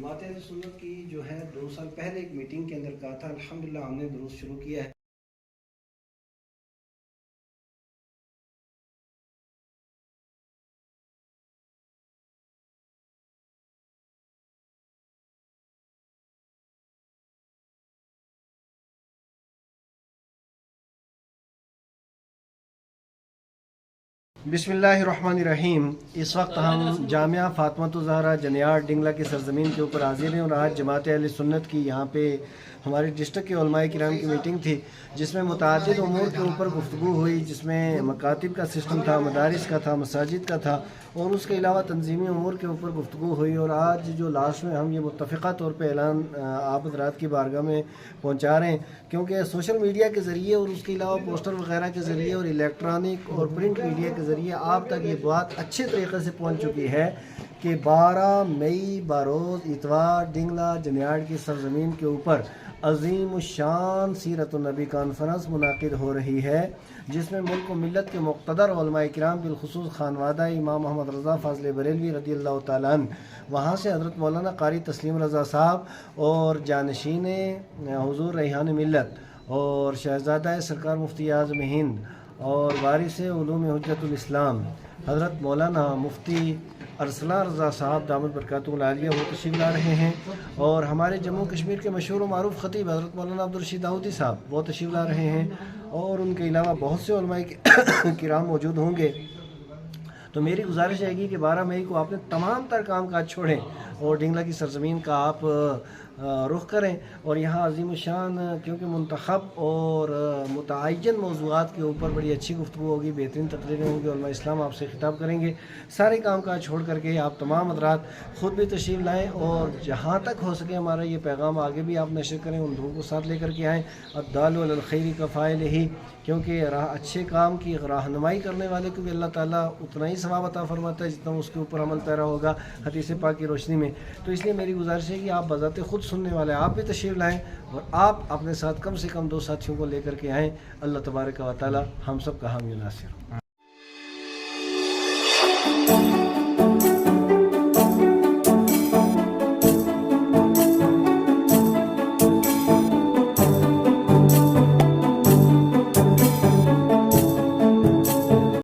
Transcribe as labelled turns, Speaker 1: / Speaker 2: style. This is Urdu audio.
Speaker 1: جماعت اہل سنت کی جو ہے 2 سال پہلے ایک میٹنگ کے اندر کہا تھا، الحمدللہ ہم نے دروس شروع کیا ہے۔ بسم اللہ الرحمن الرحیم۔ اس وقت ہم جامعہ فاطمۃ الزہرا جنیار ڈنگلہ کی سرزمین کے اوپر حاضر ہیں، اور آج جماعت اہل سنت کی یہاں پہ ہمارے ڈسٹرکٹ کے علماء کرام کی میٹنگ تھی، جس میں متعدد امور کے اوپر گفتگو ہوئی، جس میں مکاتب کا سسٹم تھا، مدارس کا تھا، مساجد کا تھا، اور اس کے علاوہ تنظیمی امور کے اوپر گفتگو ہوئی۔ اور آج جو لاسٹ میں ہم یہ متفقہ طور پہ اعلان آپ حضرات کی بارگاہ میں پہنچا رہے ہیں، کیونکہ سوشل میڈیا کے ذریعے اور اس کے علاوہ پوسٹر وغیرہ کے ذریعے اور الیکٹرانک اور پرنٹ میڈیا کے ذریعے آپ تک یہ بات اچھے طریقے سے پہنچ چکی ہے کہ 12 مئی بروز اتوار ڈنگلہ جنیاڑ کی سرزمین کے اوپر عظیم الشان سیرت النبی کانفرنس منعقد ہو رہی ہے، جس میں ملک و ملت کے مقتدر علماء کرام بالخصوص خانوادہ امام محمد رضا فاضل بریلوی رضی اللہ تعالیٰ عنہ، وہاں سے حضرت مولانا قاری تسلیم رضا صاحب اور جانشین حضور ریحان ملت اور شہزادہ سرکار مفتی اعظم ہند اور وارث علوم حجت الاسلام حضرت مولانا مفتی ارسلان رضا صاحب دامت برکاتہ العالیہ وہ تشریف لا رہے ہیں، اور ہمارے جموں کشمیر کے مشہور و معروف خطیب حضرت مولانا عبدالرشید داؤدی صاحب وہ تشریف لا رہے ہیں، اور ان کے علاوہ بہت سے علماء کرام موجود ہوں گے۔ تو میری گزارش ہے گی کہ 12 مئی کو آپ نے تمام تر کام کاج چھوڑیں اور ڈنگلہ کی سرزمین کا آپ رخ کریں، اور یہاں عظیم الشان کیونکہ منتخب اور متعین موضوعات کے اوپر بڑی اچھی گفتگو ہوگی، بہترین تقریریں ہوں گی، علماء اسلام آپ سے خطاب کریں گے۔ سارے کام کاج چھوڑ کر کے آپ تمام حضرات خود بھی تشریف لائیں، اور جہاں تک ہو سکے ہمارا یہ پیغام آگے بھی آپ نشر کریں، ان لوگوں کو ساتھ لے کر کے آئیں۔ الدال علی الخیر کفاعل ہی، کیونکہ اچھے کام کی راہنمائی کرنے والے کو بھی اللہ تعالیٰ اتنا ہی ثواب عطا فرماتا ہے جتنا اس کے اوپر عمل پیرا ہوگا حدیث پاک کی روشنی میں۔ تو اس لیے میری گزارش ہے کہ آپ بذات خود سننے والے آپ بھی تشریف لائیں، اور آپ اپنے ساتھ کم سے کم 2 ساتھیوں کو لے کر کے آئیں۔ اللہ تبارک و تعالیٰ ہم سب کا حامی و ناصر۔